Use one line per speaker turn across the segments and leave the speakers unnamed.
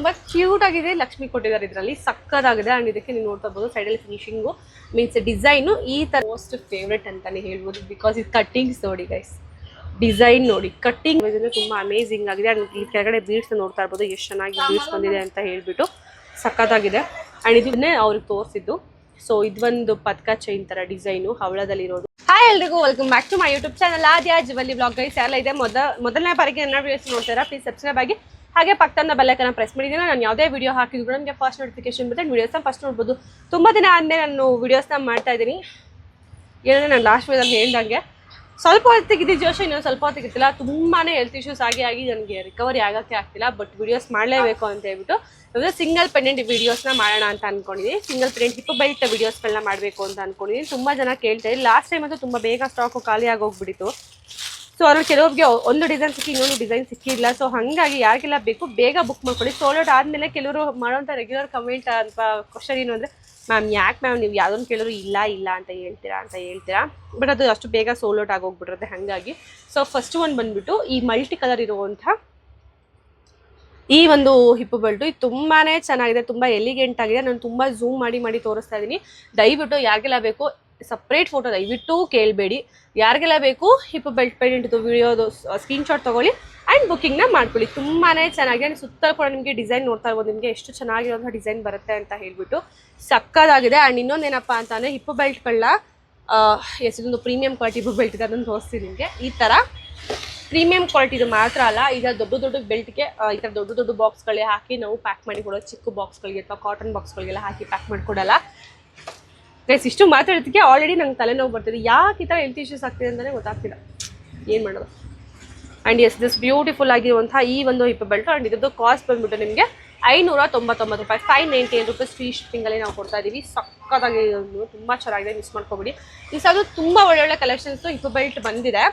ತುಂಬಾ ಕ್ಯೂಟ್ ಆಗಿದೆ. ಲಕ್ಷ್ಮಿ ಕೊಟ್ಟಿದ್ದಾರೆ ಇದರಲ್ಲಿ, ಸಕ್ಕತ್ತಾಗಿದೆ. ಅಂಡ್ ಇದಕ್ಕೆ ನೀವು ನೋಡ್ತಾ ಇರ್ಬೋದು ಸೈಡಲ್ಲಿ ಫಿನಿಶಿಂಗು ಮೀನ್ಸ್ ಡಿಸೈನು ಈ ತರ ಮೋಸ್ಟ್ ಫೇವ್ರೆಟ್ ಅಂತಾನೆ ಹೇಳ್ಬೋದು. ಬಿಕಾಸ್ ಇದು ಕಟ್ಟಿಂಗ್ಸ್ ನೋಡಿ ಗೈಸ್, ಡಿಸೈನ್ ನೋಡಿ, ಕಟ್ಟಿಂಗ್ ತುಂಬಾ ಅಮೇಸಿಂಗ್ ಆಗಿದೆ. ಅಂಡ್ ಈ ಕೆಳಗಡೆ ಬೀಡ್ಸ್ ನೋಡ್ತಾ ಇರ್ಬೋದು ಎಷ್ಟು ಚೆನ್ನಾಗಿ ಬೀಡ್ಸ್ ಬಂದಿದೆ ಅಂತ ಹೇಳ್ಬಿಟ್ಟು, ಸಕ್ಕತ್ತಾಗಿದೆ. ಅಂಡ್ ಇದನ್ನೇ ಅವ್ರಿಗೆ ತೋರಿಸಿದ್ದು. ಸೊ ಇದೊಂದು ಪದಕ ಚೈನ್ ತರ ಡಿಸೈನು ಹವಳದಲ್ಲಿರೋದು. ಹಾಯ್ ಎಲ್ರಿಗೂ, welcome back to my YouTube channel Aadya jewellery blog. Guys ಎಲ್ಲ ಇದೆ ಮೊದಲನೇ ಬಾರಿಗೆ ನನ್ನ ವಿಡಿಯೋಸ್ ನೋಡ್ತಾರಾ, ಪ್ಲೀಸ್ ಸಬ್ಸ್ಕ್ರೈಬ್ ಆಗಿ ಹಾಗೆ ಪಕ್ಕದ ಬೆಲ್ ಐಕಾನ್ ಪ್ರೆಸ್ ಮಾಡಿದ್ದೀನಿ. ನಾನು ಯಾವುದೇ ವಿಡಿಯೋ ಹಾಕಿದ್ರು ನನಗೆ ಫಸ್ಟ್ ನೋಟಿಫಿಕೇಶನ್ ಬರುತ್ತೆ. ವಿಡಿಯೋಸ್ನ ಫಸ್ಟ್ ನೋಡ್ಬೋದು. ತುಂಬ ದಿನ ಆದಮೇಲೆ ನಾನು ವಿಡಿಯೋಸ್ನ ಮಾಡ್ತಾ ಇದ್ದೀನಿ. ಏನಂದರೆ ನಾನು ಲಾಸ್ಟ್ ವಿಡಿಯೋದಲ್ಲಿ ಹೇಳ್ದಂಗೆ ಸ್ವಲ್ಪ ಹೊತ್ತಿಗಿದ್ದು ಜೋಶ, ಇನ್ನೊಂದು ಸ್ವಲ್ಪ ಹೊತ್ತಿಗಿತ್ತಿಲ್ಲ. ತುಂಬಾ ಹೆಲ್ತ್ ಇಶ್ಯೂಸ್ ಆಗಿ ನನಗೆ ರಿಕವರಿ ಆಗೋಕ್ಕೆ ಆಗ್ತಿಲ್ಲ. ಬಟ್ ವಿಡಿಯೋಸ್ ಮಾಡಲೇಬೇಕು ಅಂತ ಹೇಳ್ಬಿಟ್ಟು ಇವಾಗ ಸಿಂಗಲ್ ಪೆಂಡೆಂಟ್ ವಿಡಿಯೋಸ್ನ ಮಾಡೋಣ ಅಂತ ಅನ್ಕೊಂಡಿದ್ದೀನಿ. ಸಿಂಗಲ್ ಪೆಂಡೆಂಟ್ ಹಿಪ್ ಬೆಲ್ಟ್ ವಿಡಿಯೋಸ್ಗಳನ್ನ ಮಾಡಬೇಕು ಅಂತ ಅನ್ಕೊಂಡಿದ್ದೀನಿ. ತುಂಬ ಜನ ಕೇಳ್ತಾರೆ. ಲಾಸ್ಟ್ ಟೈಮ್ ಅಂತೂ ತುಂಬ ಬೇಗ ಸ್ಟಾಕು ಖಾಲಿ ಆಗೋಗ್ಬಿಟ್ಟಿತ್ತು. ಸೊ ಅದ್ರಲ್ಲಿ ಕೆಲವ್ರಿಗೆ ಒಂದು ಡಿಸೈನ್ ಸಿಕ್ಕಿ ಇನ್ನೊಂದು ಡಿಸೈನ್ ಸಿಕ್ಕಿಲ್ಲ. ಸೊ ಹಾಗಾಗಿ ಯಾರಿಗೆಲ್ಲ ಬೇಕು ಬೇಗ ಬುಕ್ ಮಾಡ್ಕೊಳ್ಳಿ. ಸೋಲ್ಡ್ ಔಟ್ ಆದಮೇಲೆ ಕೆಲವರು ಮಾಡೋಂಥ ರೆಗ್ಯುಲರ್ ಕಮೆಂಟ್ ಅಥವಾ ಕ್ವಶನ್ ಏನು ಅಂದರೆ, ಮ್ಯಾಮ್ ಯಾಕೆ ಮ್ಯಾಮ್ ನೀವು ಯಾವುದೊಂದು ಕೇಳಿದ್ರು ಇಲ್ಲ ಅಂತ ಹೇಳ್ತೀರಾ. ಬಟ್ ಅದು ಅಷ್ಟು ಬೇಗ ಸೋಲ್ಡ್ ಔಟ್ ಆಗೋಗ್ಬಿಟ್ಟಿರುತ್ತೆ ಹಾಗಾಗಿ. ಸೊ ಫಸ್ಟ್ ಒಂದು ಬಂದುಬಿಟ್ಟು ಈ ಮಲ್ಟಿ ಕಲರ್ ಇರುವಂಥ ಈ ಒಂದು ಹಿಪ್ ಬೆಲ್ಟು. ಇದು ತುಂಬಾ ಚೆನ್ನಾಗಿದೆ, ತುಂಬ ಎಲಿಗೆಂಟ್ ಆಗಿದೆ. ನಾನು ತುಂಬ ಝೂಮ್ ಮಾಡಿ ತೋರಿಸ್ತಾ ಇದ್ದೀನಿ. ದಯವಿಟ್ಟು ಯಾರಿಗೆಲ್ಲ ಬೇಕು ಸಪ್ರೇಟ್ ಫೋಟೋ ದಯವಿಟ್ಟು ಕೇಳಬೇಡಿ. ಯಾರಿಗೆಲ್ಲ ಬೇಕು ಹಿಪ್ ಬೆಲ್ಟ್ ಪೆಂಡೆಂಟ್ದು ವಿಡಿಯೋದು ಸ್ಕ್ರೀನ್ಶಾಟ್ ತೊಗೊಳ್ಳಿ ಆ್ಯಂಡ್ ಬುಕ್ಕಿಂಗ್ನ ಮಾಡ್ಕೊಳ್ಳಿ. ತುಂಬಾ ಚೆನ್ನಾಗಿದೆ. ಸುತ್ತಲೂ ಕೂಡ ನಿಮಗೆ ಡಿಸೈನ್ ನೋಡ್ತಾ ಇರ್ಬೋದು, ನಿಮಗೆ ಎಷ್ಟು ಚೆನ್ನಾಗಿರೋಂಥ ಡಿಸೈನ್ ಬರುತ್ತೆ ಅಂತ ಹೇಳ್ಬಿಟ್ಟು ಸಕ್ಕದಾಗಿದೆ. ಆ್ಯಂಡ್ ಇನ್ನೊಂದೇನಪ್ಪ ಅಂತಂದರೆ ಹಿಪ್ ಬೆಲ್ಟ್ಗಳನ್ನ ಇದೊಂದು ಪ್ರೀಮಿಯಂ ಕ್ವಾಲಿಟಿ ಹಿಪ್ ಬೆಲ್ಟ್ ಇದೆ, ಅದನ್ನು ತೋರಿಸ್ತೀನಿ ನಿಮಗೆ. ಈ ಥರ ಪ್ರೀಮಿಯಂ ಕ್ವಾಲಿಟಿದು ಮಾತ್ರ ಅಲ್ಲ, ಈಗ ದೊಡ್ಡ ಬೆಲ್ಟ್ಗೆ ಈ ಥರ ದೊಡ್ಡ ಬಾಕ್ಸ್ಗಳೇ ಹಾಕಿ ನಾವು ಪ್ಯಾಕ್ ಮಾಡಿ ಕೊಡೋದು. ಚಿಕ್ಕ ಬಾಕ್ಸ್ಗಳಿಗೆ ಅಥವಾ ಕಾಟನ್ ಬಾಕ್ಸ್ಗಳಿಗೆಲ್ಲ ಹಾಕಿ ಪ್ಯಾಕ್ ಮಾಡಿಕೊಡಲ್ಲ. ಗೈಸ್ ಇಷ್ಟು ಮಾತಾಡೋದಕ್ಕೆ ಆಲ್ರೆಡಿ ನಂಗೆ ತಲೆನೋವು ಬರ್ತಿದೆ. ಯಾಕೆ ಈ ಥರ ಹೆಲ್ತ್ ಇಶ್ಯೂಸ್ ಆಗ್ತಿದೆ ಅಂತಲೇ ಗೊತ್ತಾಗ್ತಿಲ್ಲ, ಏನು ಮಾಡೋದು. ಆ್ಯಂಡ್ ಎಸ್ ದಿಸ್ ಬ್ಯೂಟಿಫುಲ್ ಆಗಿರುವಂಥ ಈ ಒಂದು ಹಿಪ್ ಬೆಲ್ಟ್. ಆ್ಯಂಡ್ ಇದ್ರದ್ದು ಕಾಸ್ಟ್ ಬಂದುಬಿಟ್ಟು ನಿಮಗೆ 599 ರೂಪಾಯಿ, 598 ರೂಪೀಸ್ ಫ್ರೀ ಶಿಪ್ಪಿಂಗಲ್ಲಿ ನಾವು ಕೊಡ್ತಾ ಇದ್ದೀವಿ. ಸಕ್ಕತ್ತಾಗಿ ತುಂಬ ಚೆನ್ನಾಗಿದೆ, ಮಿಸ್ ಮಾಡ್ಕೋಬೇಡಿ. ಈ ಸಾಲು ತುಂಬ ಒಳ್ಳೊಳ್ಳೆ ಕಲೆಕ್ಷನ್ಸು ಹಿಪ್ ಬೆಲ್ಟ್ ಬಂದಿದೆ,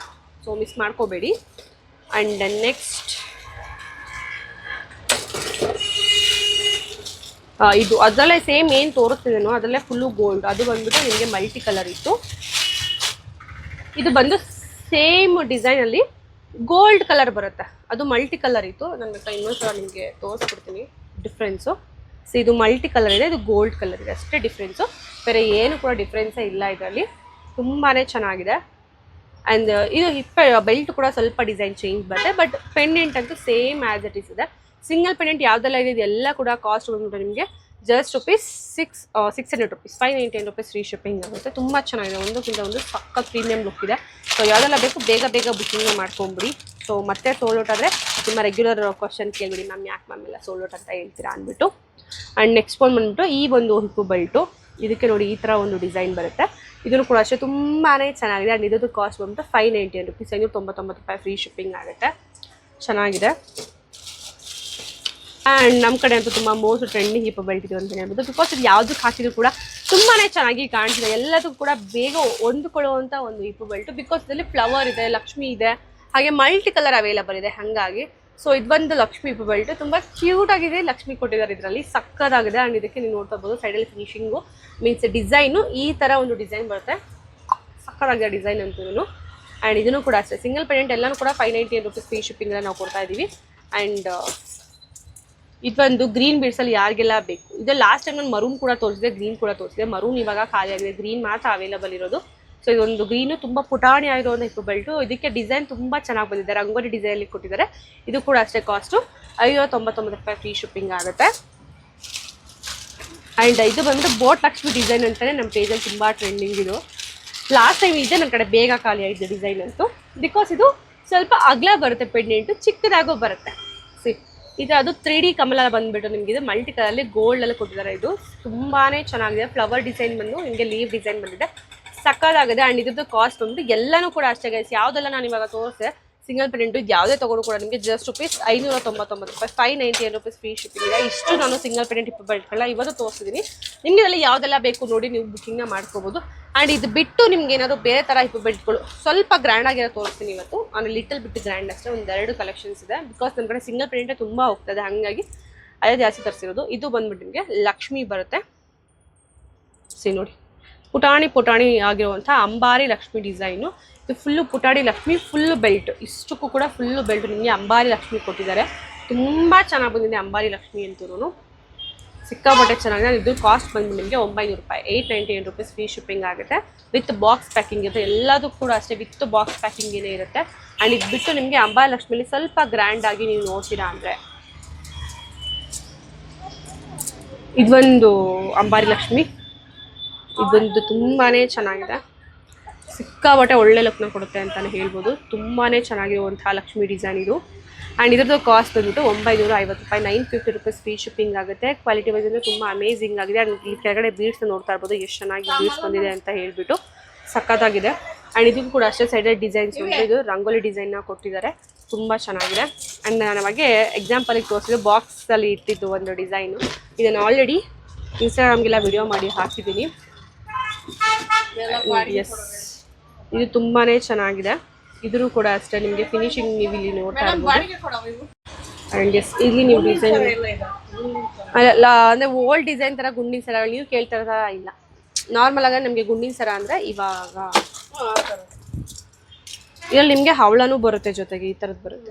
ಸೊ ಮಿಸ್ ಮಾಡ್ಕೋಬೇಡಿ. ಆ್ಯಂಡ್ ನೆಕ್ಸ್ಟ್ ಇದು ಅದರಲ್ಲೇ ಸೇಮ್ ಏನು ತೋರಿಸ್ತಿದ್ದೇನೋ ಅದರಲ್ಲೇ ಫುಲ್ಲು ಗೋಲ್ಡ್. ಅದು ಬಂದ್ಬಿಟ್ಟು ನಿಮಗೆ ಮಲ್ಟಿ ಕಲರ್ ಇತ್ತು. ಇದು ಬಂದು ಸೇಮ್ ಡಿಸೈನಲ್ಲಿ ಗೋಲ್ಡ್ ಕಲರ್ ಬರುತ್ತೆ, ಅದು ಮಲ್ಟಿ ಕಲರ್ ಇತ್ತು. ನಾನು ಇನ್ನೊಂದು ಸಲ ನಿಮಗೆ ತೋರಿಸ್ಬಿಡ್ತೀನಿ ಡಿಫ್ರೆನ್ಸು. ಸೊ ಇದು ಮಲ್ಟಿ ಕಲರ್ ಇದೆ, ಇದು ಗೋಲ್ಡ್ ಕಲರ್ ಇದೆ, ಅಷ್ಟೇ ಡಿಫ್ರೆನ್ಸು. ಬೇರೆ ಏನು ಕೂಡ ಡಿಫ್ರೆನ್ಸೇ ಇಲ್ಲ ಇದರಲ್ಲಿ. ತುಂಬಾ ಚೆನ್ನಾಗಿದೆ. ಆ್ಯಂಡ್ ಇದು ಹಿಪ್ ಬೆಲ್ಟ್ ಕೂಡ ಸ್ವಲ್ಪ ಡಿಸೈನ್ ಚೇಂಜ್ ಬರುತ್ತೆ. ಬಟ್ ಪೆಂಡೆಂಟ್ ಅಂತೂ ಸೇಮ್ ಆ್ಯಸ್ ಇಟ್ ಈಸ್ ಇದೆ. ಸಿಂಗಲ್ ಪೆಂಡೆಂಟ್ ಯಾವುದೆಲ್ಲ ಇದೆ ಇದೆಲ್ಲ ಕೂಡ ಕಾಸ್ಟ್ ಬಂದ್ಬಿಟ್ಟು ನಿಮಗೆ just ₹600 rupees, 599 rupees free shipping ಆಗುತ್ತೆ. ತುಂಬ ಚೆನ್ನಾಗಿದೆ, ಒಂದಕ್ಕಿಂತ ಒಂದು ಸಕ್ಕ ಪ್ರೀಮಿಯಂ ಲುಕ್ ಇದೆ. ಸೊ ಯಾವುದೆಲ್ಲ ಬೇಕು ಬೇಗ ಬುಕ್ಕಿಂಗ್ ಮಾಡ್ಕೊಂಬಿಡಿ. ಸೊ ಮತ್ತೆ ಸೋಲ್ಡ್ ಔಟ್ ಆದರೆ ನಿಮ್ಮ ರೆಗ್ಯುಲರ್ ಕ್ವಶನ್ ಕೇಳಿಬಿಡಿ, ಮ್ಯಾಮ್ ಯಾಕೆ ಮ್ಯಾಮ್ ಎಲ್ಲ ಸೋಲ್ಡ್ ಔಟ್ ಅಂತ ಹೇಳ್ತೀರಾ ಅಂದ್ಬಿಟ್ಟು. ಆ್ಯಂಡ್ ನೆಕ್ಸ್ಟ್ ಒಂದು ಬಂದ್ಬಿಟ್ಟು ಈ ಒಂದು ಹಿಪ್ ಬೆಲ್ಟು. ಇದಕ್ಕೆ ನೋಡಿ ಈ ಥರ ಒಂದು ಡಿಸೈನ್ ಬರುತ್ತೆ. ಇದನ್ನು ಕೂಡ ಅಷ್ಟೇ ತುಂಬಾ ಚೆನ್ನಾಗಿದೆ. ಆ್ಯಂಡ್ ಇದ್ದು ಕಾಸ್ಟ್ ಬಂದ್ಬಿಟ್ಟು 599 ರೂಪೀಸ್, 599 ರೂಪಾಯಿ ಫ್ರೀ ಶಿಪ್ಪಿಂಗ್ ಆಗುತ್ತೆ. ಚೆನ್ನಾಗಿದೆ. ಆ್ಯಂಡ್ ನಮ್ಮ ಕಡೆ ಅಂತೂ ತುಂಬ ಮೋಸ್ಟ್ ಟ್ರೆಂಡಿಂಗ್ ಹಿಪ್ ಬೆಲ್ಟ್ ಇದೆ ಅಂತಲೇ ಹೇಳ್ಬೋದು. ಬಿಕಾಸ್ ಇದು ಯಾವುದಕ್ಕೆ ಹಾಕಿದ್ರು ಕೂಡ ತುಂಬಾ ಚೆನ್ನಾಗಿ ಕಾಣಿಸಿದೆ. ಎಲ್ಲದಕ್ಕೂ ಕೂಡ ಬೇಗ ಹೊಂದ್ಕೊಳ್ಳುವಂಥ ಒಂದು ಹಿಪ್ ಬೆಲ್ಟು. ಬಿಕಾಸ್ ಇದರಲ್ಲಿ ಫ್ಲವರ್ ಇದೆ, ಲಕ್ಷ್ಮಿ ಇದೆ, ಹಾಗೆ ಮಲ್ಟಿ ಕಲರ್ ಅವೈಲಬಲ್ ಇದೆ ಹಾಗಾಗಿ. ಸೊ ಇದೊಂದು ಲಕ್ಷ್ಮಿ ಹಿಪ್ ಬೆಲ್ಟ್, ತುಂಬ ಕ್ಯೂಟ್ ಆಗಿದೆ. ಲಕ್ಷ್ಮಿ ಕೊಟ್ಟಿದ್ದಾರೆ ಇದರಲ್ಲಿ, ಸಕ್ಕದಾಗಿದೆ. ಆ್ಯಂಡ್ ಇದಕ್ಕೆ ನೀವು ನೋಡ್ತಾ ಇರ್ಬೋದು ಸೈಡಲ್ಲಿ ಫಿನಿಶಿಂಗು ಮೀನ್ಸ್ ಡಿಸೈನು ಈ ಥರ ಒಂದು ಡಿಸೈನ್ ಬರುತ್ತೆ. ಸಕ್ಕದಾಗಿದೆ ಡಿಸೈನ್ ಅಂತೂ. ಆ್ಯಂಡ್ ಇದನ್ನು ಕೂಡ ಅಷ್ಟೇ ಸಿಂಗಲ್ ಪೆಂಡೆಂಟ್ ಎಲ್ಲನೂ ಕೂಡ 598 ರೂಪೀಸ್ ಫ್ರೀ ಶಿಪ್ಪಿಂಗಲ್ಲಿ ನಾವು ಕೊಡ್ತಾ ಇದ್ದೀವಿ. ಆ್ಯಂಡ್ ಇದೊಂದು ಗ್ರೀನ್ ಬೀಡ್ಸಲ್ಲಿ ಯಾರಿಗೆಲ್ಲ ಬೇಕು. ಇದು ಲಾಸ್ಟ್ ಟೈಮ್ ನಾನು ಮರೂನ್ ಕೂಡ ತೋರಿಸಿದೆ, ಗ್ರೀನ್ ಕೂಡ ತೋರಿಸಿದೆ. ಮರೂನ್ ಇವಾಗ ಖಾಲಿ ಆಗಿದೆ, ಗ್ರೀನ್ ಮಾತ್ರ ಅವೈಲಬಲ್ ಇರೋದು. ಸೊ ಇದೊಂದು ಗ್ರೀನು ತುಂಬ ಪುಟಾಣಿ ಆಗಿರೋ ಒಂದು ಹಿಪ್ ಬೆಲ್ಟು. ಇದಕ್ಕೆ ಡಿಸೈನ್ ತುಂಬ ಚೆನ್ನಾಗಿ ಬಂದಿದೆ, ರಂಗೋಲಿ ಡಿಸೈನಲ್ಲಿ ಕೊಟ್ಟಿದ್ದಾರೆ. ಇದು ಕೂಡ ಅಷ್ಟೇ ಕಾಸ್ಟು 599 ರೂಪಾಯಿ ಫ್ರೀ ಶಿಪ್ಪಿಂಗ್ ಆಗುತ್ತೆ. ಆ್ಯಂಡ್ ಇದು ಬಂದು ಬೋಟ್ ಲಕ್ಷ್ಮಿ ಡಿಸೈನ್ ಅಂತಲೇ ನಮ್ಮ ಪೇಜಲ್ಲಿ ತುಂಬ ಟ್ರೆಂಡಿಂಗ್ ಇದು. ಲಾಸ್ಟ್ ಟೈಮ್ ಇದೆ ನನ್ನ ಕಡೆ ಬೇಗ ಖಾಲಿ ಆಗಿದೆ ಡಿಸೈನ್ ಅಂತೂ. ಬಿಕಾಸ್ ಇದು ಸ್ವಲ್ಪ ಅಗಲ ಬರುತ್ತೆ, ಪೆಂಡೆಂಟು ಚಿಕ್ಕದಾಗೂ ಬರುತ್ತೆ. ಇದು ಅದು 3D ಕಮಲ ಬಂದುಬಿಟ್ಟು ನಿಮಗೆ ಇದು ಮಲ್ಟಿ ಕಲರಲ್ಲಿ ಗೋಲ್ಡಲ್ಲಿ ಕೊಟ್ಟಿದ್ದಾರೆ. ಇದು ತುಂಬಾ ಚೆನ್ನಾಗಿದೆ. ಫ್ಲವರ್ ಡಿಸೈನ್ ಬಂದು ನಿಮಗೆ ಲೀವ್ ಡಿಸೈನ್ ಬಂದಿದೆ, ಸಕ್ಕದಾಗಿದೆ. ಆ್ಯಂಡ್ ಇದ್ರದ್ದು ಕಾಸ್ಟ್ ಬಂದು ಎಲ್ಲನೂ ಕೂಡ ಅಷ್ಟೇ ಗೈಸ್. ಯಾವುದೆಲ್ಲ ನಾನು ಇವಾಗ ತೋರಿಸಿದೆ ಸಿಂಗಲ್ ಪೆಂಡೆಂಟು ಇದು ಯಾವುದೇ ತೊಗೊಂಡು ಕೂಡ ನಿಮಗೆ ಜಸ್ಟ್ ₹599 ರೂಪಾಯಿ, 598 ರೂಪೀಸ್ ಫ್ರೀ ಶಿಪ್ಪಿಂಗ್ ಇದೆ. ಇಷ್ಟು ನಾನು ಸಿಂಗಲ್ ಪೆಂಡೆಂಟ್ ಹಿಪ್ ಬೆಲ್ಟ್ಗಳನ್ನ ಇವತ್ತು ತೋರಿಸಿದ್ದೀನಿ. ನಿಮಗೆ ಇದರಲ್ಲಿ ಯಾವುದೆಲ್ಲ ಬೇಕು ನೋಡಿ ನೀವು ಬುಕ್ಕಿಂಗ್ನ ಮಾಡ್ಕೋಬೋದು. ಆ್ಯಂಡ್ ಇದು ಬಿಟ್ಟು ನಿಮ್ಗೆ ಏನಾದರೂ ಬೇರೆ ಥರ ಹಿಪ್ ಬೆಲ್ಟ್ಗಳು ಸ್ವಲ್ಪ ಗ್ರ್ಯಾಂಡ್ ಆಗಿರೋ ತೋರಿಸ್ತೀನಿ ಇವತ್ತು. ನಾನು ಲಿಟಲ್ ಬಿಟ್ಟು ಗ್ರ್ಯಾಂಡ್ ಅಷ್ಟೇ, ಒಂದೆರಡು ಕಲೆಕ್ಷನ್ಸ್ ಇದೆ. ಬಿಕಾಸ್ ನಮ್ಮ ಕಡೆ ಸಿಂಗಲ್ ಪೆಂಡೆಂಟೇ ತುಂಬ ಹೋಗ್ತದೆ, ಹಾಗಾಗಿ ಅದೇ ಜಾಸ್ತಿ ತರಿಸಿರೋದು. ಇದು ಬಂದ್ಬಿಟ್ಟು ನಿಮಗೆ ಲಕ್ಷ್ಮಿ ಬರುತ್ತೆ. ಸಿ ನೋಡಿ ಪುಟಾಣಿ ಆಗಿರುವಂಥ ಅಂಬಾರಿ ಲಕ್ಷ್ಮಿ ಡಿಸೈನು. ಇದು ಫುಲ್ಲು ಪುಟಾಣಿ ಲಕ್ಷ್ಮಿ ಫುಲ್ಲು ಬೆಲ್ಟ್, ಇಷ್ಟಕ್ಕೂ ಕೂಡ ಫುಲ್ಲು ಬೆಲ್ಟ್ ನಿಮಗೆ ಅಂಬಾರಿ ಲಕ್ಷ್ಮಿ ಕೊಟ್ಟಿದ್ದಾರೆ. ತುಂಬ ಚೆನ್ನಾಗಿ ಬಂದಿದೆ ಅಂಬಾರಿ ಲಕ್ಷ್ಮಿ ಅಂತೂ ಸಿಕ್ಕಾಪಟ್ಟೆ ಚೆನ್ನಾಗಿದೆ. ಇದು ಕಾಸ್ಟ್ ಬಂದು ನಿಮಗೆ 900 ರೂಪಾಯಿ, 898 ರುಪೀಸ್ ಫ್ರೀ ಶಿಪ್ಪಿಂಗ್ ಆಗುತ್ತೆ. ವಿತ್ ಬಾಕ್ಸ್ ಪ್ಯಾಕಿಂಗ್ ಇರುತ್ತೆ, ಎಲ್ಲದೂ ಕೂಡ ಅಷ್ಟೇ ವಿತ್ ಬಾಕ್ಸ್ ಪ್ಯಾಕಿಂಗೇನೇ ಇರುತ್ತೆ. ಆ್ಯಂಡ್ ಇದು ಬಿಟ್ಟು ನಿಮಗೆ ಅಂಬಾರಿ ಲಕ್ಷ್ಮಿಲಿ ಸ್ವಲ್ಪ ಗ್ರ್ಯಾಂಡ್ ಆಗಿ ನೀವು ನೋಡ್ತೀರಾ ಅಂದರೆ ಇದೊಂದು ಅಂಬಾರಿ ಲಕ್ಷ್ಮಿ, ಇದೊಂದು ತುಂಬಾ ಚೆನ್ನಾಗಿದೆ. ಸಿಕ್ಕಾಪಟ್ಟೆ ಒಳ್ಳೆ ಲುಕ್ನ ಕೊಡುತ್ತೆ ಅಂತಲೇ ಹೇಳ್ಬೋದು. ತುಂಬಾ ಚೆನ್ನಾಗಿರುವಂತಹ ಲಕ್ಷ್ಮಿ ಡಿಸೈನ್ ಇದು. ಆ್ಯಂಡ್ ಇದ್ರದ್ದು ಕಾಸ್ಟ್ ಬಂದ್ಬಿಟ್ಟು 950 ರೂಪಾಯಿ, 950 ರುಪೀಸ್ ಫ್ರೀ ಶಿಪ್ಪಿಂಗ್ ಆಗುತ್ತೆ. ಕ್ವಾಲಿಟಿ ವೈಸ್ ಅಂದರೆ ತುಂಬ ಅಮೇಝಿಂಗ್ ಆಗಿದೆ. ಆ್ಯಂಡ್ ಇಲ್ಲಿ ಕೆಳಗಡೆ ಬೀಡ್ಸ್ ನೋಡ್ತಾ ಇರ್ಬೋದು ಎಷ್ಟು ಚೆನ್ನಾಗಿ ಬೀಡ್ಸ್ ಬಂದಿದೆ ಅಂತ ಹೇಳ್ಬಿಟ್ಟು ಸಖತ್ತಾಗಿದೆ. ಆ್ಯಂಡ್ ಇದಕ್ಕೂ ಕೂಡ ಅಷ್ಟೇ ಸೈಡಲ್ಲಿ ಡಿಸೈನ್ಸ್ ಉಂಟು. ಇದು ರಂಗೋಲಿ ಡಿಸೈನ್ನ ಕೊಟ್ಟಿದ್ದಾರೆ, ತುಂಬ ಚೆನ್ನಾಗಿದೆ. ಆ್ಯಂಡ್ ನಾನು ನಮಗೆ ಎಕ್ಸಾಂಪಲಿಗೆ ತೋರಿಸಿದ್ದು ಬಾಕ್ಸಲ್ಲಿ ಇಟ್ಟಿದ್ದು ಒಂದು ಡಿಸೈನು. ಇದನ್ನು ಆಲ್ರೆಡಿ ಇನ್ಸ್ಟಾಗ್ರಾಮ್ಗೆಲ್ಲ ವಿಡಿಯೋ ಮಾಡಿ ಹಾಕಿದ್ದೀನಿ. ಎಸ್, ಇದು ತುಂಬಾ ಚೆನ್ನಾಗಿದೆ. ಇದ್ರೂ ಕೂಡ ಅಷ್ಟೇ ನಿಮಗೆ ಫಿನಿಶಿಂಗ್ ನೀವು ಇಲ್ಲಿ ನೋಡ್ತಾ ಇರ್ಬೋದು. ಆ್ಯಂಡ್ ಎಸ್, ಇಲ್ಲಿ ನೀವು ಡಿಸೈನ್ ಅಲ್ಲ ಅಂದರೆ ಓಲ್ಡ್ ಡಿಸೈನ್ ಥರ ಗುಂಡಿನ ಸರ ನೀವು ಕೇಳ್ತಾ ಥರ ಇಲ್ಲ. ನಾರ್ಮಲ್ ಆಗಿ ನಮಗೆ ಗುಂಡಿನ ಸರ ಅಂದರೆ ಇವಾಗ ಇದರಲ್ಲಿ ನಿಮಗೆ ಹವಳನೂ ಬರುತ್ತೆ, ಜೊತೆಗೆ ಈ ಥರದ್ದು ಬರುತ್ತೆ.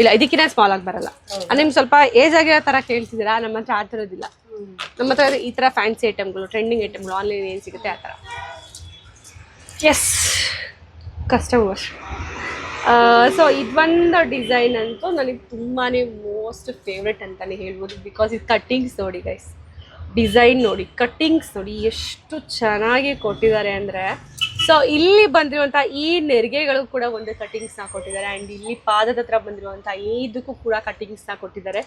ಇಲ್ಲ, ಇದಕ್ಕಿಂತ ಸ್ಮಾಲ್ ಆಗಿ ಬರಲ್ಲ. ನಿಮ್ಗೆ ಸ್ವಲ್ಪ ಏಜ್ ಆಗಿರೋ ಥರ ಕೇಳ್ತಿದ್ದೀರಾ, ನಮ್ಮ ಹತ್ರ ಆ ಥರದ್ದಿಲ್ಲ. ನಮ್ಮ ಹತ್ರ ಈ ಥರ ಫ್ಯಾನ್ಸಿ ಐಟಮ್ಗಳು, ಟ್ರೆಂಡಿಂಗ್ ಐಟಮ್ಗಳು ಆನ್ಲೈನ್ ಏನು ಸಿಗುತ್ತೆ ಆ ಥರ. Yes, customer. ಸೊ ಇದೊಂದು ಡಿಸೈನ್ ಅಂತೂ ನನಗೆ ತುಂಬಾ ಮೋಸ್ಟ್ ಫೇವ್ರೆಟ್ ಅಂತಲೇ ಹೇಳ್ಬೋದು. ಬಿಕಾಸ್ ಇದು ಕಟ್ಟಿಂಗ್ಸ್ ನೋಡಿ ಗೈಸ್, ಡಿಸೈನ್ ನೋಡಿ, ಕಟ್ಟಿಂಗ್ಸ್ ನೋಡಿ ಎಷ್ಟು ಚೆನ್ನಾಗಿ ಕೊಟ್ಟಿದ್ದಾರೆ ಅಂದರೆ. ಸೊ ಇಲ್ಲಿ ಬಂದಿರುವಂಥ ಈ ನೆರಿಗೆಗಳು ಕೂಡ ಒಂದು ಕಟ್ಟಿಂಗ್ಸ್ನ ಕೊಟ್ಟಿದ್ದಾರೆ. ಆ್ಯಂಡ್ ಇಲ್ಲಿ ಪಾದದ ಹತ್ರ ಬಂದಿರುವಂಥ ಇದಕ್ಕೂ ಕೂಡ ಕಟ್ಟಿಂಗ್ಸ್ನ ಕೊಟ್ಟಿದ್ದಾರೆ.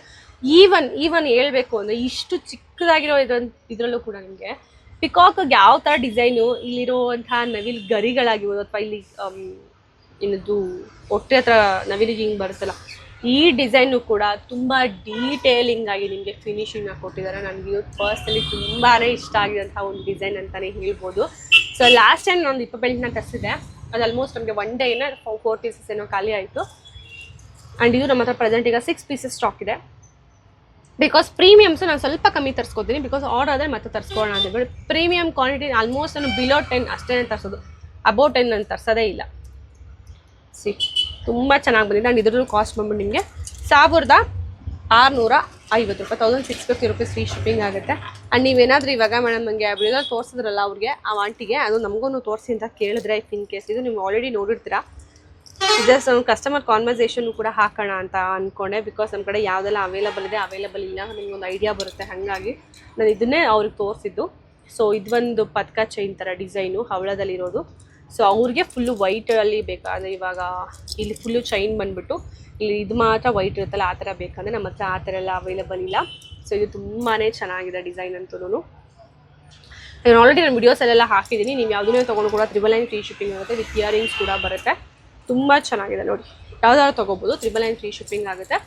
ಈವನ್ ಹೇಳ್ಬೇಕು ಅಂದರೆ ಇಷ್ಟು ಚಿಕ್ಕದಾಗಿರೋ ಇದರಲ್ಲೂ ಕೂಡ ನಿಮಗೆ ಪಿಕಾಕ್ಗೆ ಯಾವ ಥರ ಡಿಸೈನು, ಇಲ್ಲಿರುವಂಥ ನವಿಲ್ ಗರಿಗಳಾಗಿರ್ಬೋದು ಅಥವಾ ಇಲ್ಲಿ ಏನದು ಹೊಟ್ಟೆ ಹತ್ರ ನವಿಲಿಗೆ ಹಿಂಗೆ ಬರುತ್ತಲ್ಲ, ಈ ಡಿಸೈನು ಕೂಡ ತುಂಬ ಡೀಟೇಲಿಂಗ್ ಆಗಿ ನಿಮಗೆ ಫಿನಿಶಿಂಗ್ನ ಕೊಟ್ಟಿದ್ದಾರೆ. ನನಗೆ ಇದು ಪರ್ಸ್ನಲಿ ತುಂಬಾ ಇಷ್ಟ ಆಗಿರೋಂಥ ಒಂದು ಡಿಸೈನ್ ಅಂತಲೇ ಹೇಳ್ಬೋದು. ಸೊ ಲಾಸ್ಟ್ ಟೈಮ್ ನಾನು 20 ಬೆಲ್ಟ್ನ ತರಿಸಿದೆ, ಅದು ಆಲ್ಮೋಸ್ಟ್ ನಮಗೆ 1 ಡೇನ 4 ಪೀಸಸ್ ಏನೋ ಖಾಲಿ ಆಯಿತು. ಆ್ಯಂಡ್ ಇದು ನಮ್ಮ ಹತ್ರ ಪ್ರೆಸೆಂಟ್ ಈಗ 6 ಪೀಸಸ್ ಸ್ಟಾಕ್ ಇದೆ. ಬಿಕಾಸ್ ಪ್ರೀಮಿಯಮ್ಸು ನಾನು ಸ್ವಲ್ಪ ಕಮ್ಮಿ ತರಿಸ್ಕೊತೀನಿ, ಬಿಕಾಸ್ ಆರ್ಡರ್ ಆದರೆ ಮತ್ತೆ ತರಿಸ್ಕೊಳ್ಳೋಣ ಅಂತ. ಬಟ್ ಪ್ರೀಮಿಯಮ್ ಕ್ವಾಂಟಿಟಿ ಆಲ್ಮೋಸ್ಟ್ ನಾನು ಬಿಲೋ 10 ಅಷ್ಟೇ ತರಿಸೋದು, ಅಬೌವ್ 10 ನಾನು ತರಿಸೋದೇ ಇಲ್ಲ. ತುಂಬ ಚೆನ್ನಾಗಿ ಬಂದಿದೆ. ಆ್ಯಂಡ್ ಇದ್ರದ್ದು ಕಾಸ್ಟ್ ಬಂದ್ಬಿಟ್ಟು ನಿಮಗೆ 1650 ರೂಪಾಯಿ, 1650 ರುಪೀಸ್ ಫ್ರೀ ಶಿಪ್ಪಿಂಗ್ ಆಗುತ್ತೆ. ಆ್ಯಂಡ್ ನೀವೇನಾದರೂ ಇವಾಗ ಮೇಡಮ್ ನನಗೆ ವಿಡಿಯೋ ತೋರಿಸಿದ್ರಲ್ಲ ಅವ್ರಿಗೆ, ಆ ಆಂಟಿಗೆ ಅದು ನಮಗೂ ತೋರಿಸಿ ಅಂತ ಕೇಳಿದ್ರೆ, ಇನ್ ಕೇಸ್ ಇದು ನೀವು ಆಲ್ರೆಡಿ ನೋಡಿರ್ತೀರಾ, ಜಸ್ಟ್ ನಾವು ಕಸ್ಟಮರ್ ಕಾನ್ವರ್ಸೇಷನ್ ಕೂಡ ಹಾಕೋಣ ಅಂತ ಅಂದ್ಕೊಂಡೆ. ಬಿಕಾಸ್ ನಮ್ಮ ಕಡೆ ಯಾವುದೆಲ್ಲ ಅವೈಲಬಲ್ ಇದೆ, ಅವೈಲಬಲ್ ಇಲ್ಲ, ನಿಮ್ಗೊಂದು ಐಡಿಯಾ ಬರುತ್ತೆ. ಹಾಗಾಗಿ ನಾನು ಇದನ್ನೇ ಅವ್ರಿಗೆ ತೋರಿಸಿದ್ದು. ಸೊ ಇದೊಂದು ಪದಕ ಚೈನ್ ಥರ ಡಿಸೈನು ಹವಳದಲ್ಲಿರೋದು. ಸೊ ಅವ್ರಿಗೆ ಫುಲ್ಲು ವೈಟಲ್ಲಿ ಬೇಕಾದರೆ, ಇವಾಗ ಇಲ್ಲಿ ಫುಲ್ಲು ಚೈನ್ ಬಂದುಬಿಟ್ಟು ಇಲ್ಲಿ ಇದು ಮಾತ್ರ ವೈಟ್ ಇರುತ್ತಲ್ಲ ಆ ಥರ ಬೇಕಂದರೆ ನಮ್ಮ ಹತ್ರ ಆ ಥರ ಎಲ್ಲ ಅವೈಲಬಲ್ ಇಲ್ಲ. ಸೊ ಇದು ತುಂಬಾ ಚೆನ್ನಾಗಿದೆ ಡಿಸೈನ್ ಅಂತೂ. ನಾನು ಆಲ್ರೆಡಿ ನಾನು ವಿಡಿಯೋಸಲ್ಲೆಲ್ಲ ಹಾಕಿದ್ದೀನಿ, ನೀವು ಯಾವುದನ್ನೇ ತೊಗೊಂಡು ಕೂಡ 999 ಫ್ರೀ ಶಿಪ್ಪಿಂಗ್ ಆಗುತ್ತೆ. ವಿತ್ ಇಯರಿಂಗ್ಸ್ ಕೂಡ ಬರುತ್ತೆ. ತುಂಬ ಚೆನ್ನಾಗಿದೆ ನೋಡಿ, ಯಾವ್ದಾದ್ರು ತೊಗೋಬೋದು, 999 ಫ್ರೀ ಶಿಪ್ಪಿಂಗ್ ಆಗುತ್ತೆ.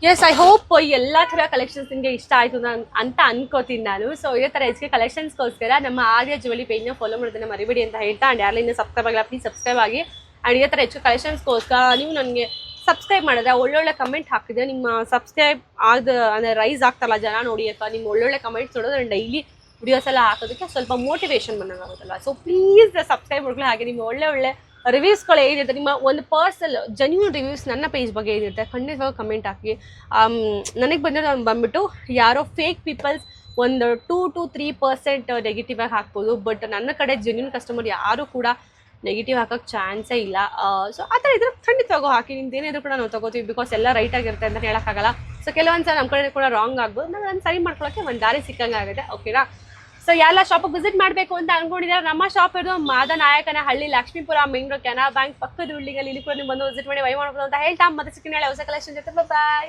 ಎಸ್, ಐ ಹೋಪ್ ಎಲ್ಲ ಥರ ಕಲೆಕ್ಷನ್ಸ್ ನಿಮಗೆ ಇಷ್ಟ ಆಯಿತು ಅಂತ ಅನ್ಕೋತೀನಿ ನಾನು. ಸೊ ಇದೇ ಥರ ಹೆಚ್ಚಿಗೆ ಕಲೆಕ್ಷನ್ಸ್ಗೋಸ್ಕರ ನಮ್ಮ ಆರ್ಯ ಜ್ಯುವೆಲರಿ ಪೇಜ್ನ ಫಾಲೋ ಮಾಡೋದನ್ನ ಮರಿಬೇಡಿ ಅಂತ ಹೇಳ್ತಾ. ಆ್ಯಂಡ್ ಯಾರೆಲ್ಲ ಸಬ್ಸ್ಕ್ರೈಬ್ ಆಗಿಲ್ಲ ಪ್ಲೀಸ್ ಸಬ್ಸ್ಕ್ರೈಬ್ ಆಗಿ. ಆ್ಯಂಡ್ ಇದೇ ಥರ ಹೆಚ್ಚು ಕಲೆಕ್ಷನ್ಸ್ಗೋಸ್ಕರ ನೀವು ನನಗೆ ಸಬ್ಸ್ಕ್ರೈಬ್ ಮಾಡಿದ್ರೆ, ಒಳ್ಳೊಳ್ಳೆ ಕಮೆಂಟ್ ಹಾಕಿದ್ರೆ, ನಿಮ್ಮ ಸಬ್ಸ್ಕ್ರೈಬ್ ಅಂದರೆ ರೈಸ್ ಆಗ್ತಾರಲ್ಲ ಜನ ನೋಡಿ, ಅಥವಾ ನಿಮ್ಮ ಒಳ್ಳೊಳ್ಳೆ ಕಮೆಂಟ್ಸ್ ನೋಡೋದು ಡೈಲಿ ವಿಡಿಯೋಸ್ ಎಲ್ಲ ಹಾಕೋದಕ್ಕೆ ಸ್ವಲ್ಪ ಮೋಟಿವೇಶನ್ ಬಂದಂಗಾಗುತ್ತಲ್ಲ. ಸೊ ಪ್ಲೀಸ್ ಸಬ್ಸ್ಕ್ರೈಬ್ ಮಾಡ್ಕೊಳ್ಳಿ. ಹಾಗೆ ನಿಮ್ಮ ಒಳ್ಳೆ ರಿವ್ಯೂಸ್ಗಳು ಏನಿರುತ್ತೆ, ನಿಮ್ಮ ಒಂದು ಪರ್ಸನಲ್ ಜೆನ್ಯೂನ್ ರಿವ್ಯೂಸ್ ನನ್ನ ಪೇಜ್ ಬಗ್ಗೆ ಏನಿರುತ್ತೆ ಖಂಡಿತವಾಗಿ ಕಮೆಂಟ್ ಹಾಕಿ. ನನಗೆ ಬಂದಿರೋದು ಬಂದುಬಿಟ್ಟು ಯಾರೋ ಫೇಕ್ ಪೀಪಲ್ಸ್ ಒಂದು 2 to 3% ನೆಗೆಟಿವ್ ಆಗಿ ಹಾಕ್ಬೋದು. ಬಟ್ ನನ್ನ ಕಡೆ ಜೆನ್ಯೂನ್ ಕಸ್ಟಮರ್ ಯಾರೂ ಕೂಡ ನೆಗೆಟಿವ್ ಹಾಕೋಕ್ಕೆ ಚಾನ್ಸೇ ಇಲ್ಲ. ಸೊ ಆ ಥರ ಇದ್ರೆ ಖಂಡಿತವಾಗೂ ಹಾಕಿ, ನಿಮ್ದೇನಿದ್ರು ಕೂಡ ನಾವು ತೊಗೋತೀವಿ. ಬಿಕಾಸ್ ಎಲ್ಲ ರೈಟ್ ಆಗಿರುತ್ತೆ ಅಂತ ಹೇಳೋಕ್ಕಾಗಲ್ಲ. ಸೊ ಕೆಲವೊಂದು ಸಲ ನಮ್ಮ ಕಡೆ ಕೂಡ ರಾಂಗ್ ಆಗ್ಬೋದು, ನಾವು ಅದನ್ನು ಸರಿ ಮಾಡ್ಕೊಳ್ಳೋಕ್ಕೆ ಒಂದು ದಾರಿ ಸಿಕ್ಕಂಗೆ ಆಗುತ್ತೆ. ಓಕೆನಾ? ಸೊ ಎಲ್ಲ ಶಾಪಿಗೆ ವಿಸಿಟ್ ಮಾಡಬೇಕು ಅಂತ ಅನ್ಕೊಂಡಿದ್ದಾರೆ. ನಮ್ಮ ಶಾಪ್ ಇರೋದು Madanayakanahalli, Lakshmipura, main road, Canara bank ಪಕ್ಕದ ಬಿಲ್ಡಿಂಗಲ್ಲಿ. ಇಲ್ಲಿ ಕೂಡ ನೀವು ಬಂದು ವಿಸಿಟ್ ಮಾಡಿ ವೈ ಮಾಡ್ಬೋದು ಅಂತ ಹೇಳ್ತಾ ಮತ್ತೆ ಸಿಕ್ಕಿನ ಹೊಸ ಕಲೆಕ್ಷನ್ ಜೊತೆ ಬಾಯ್.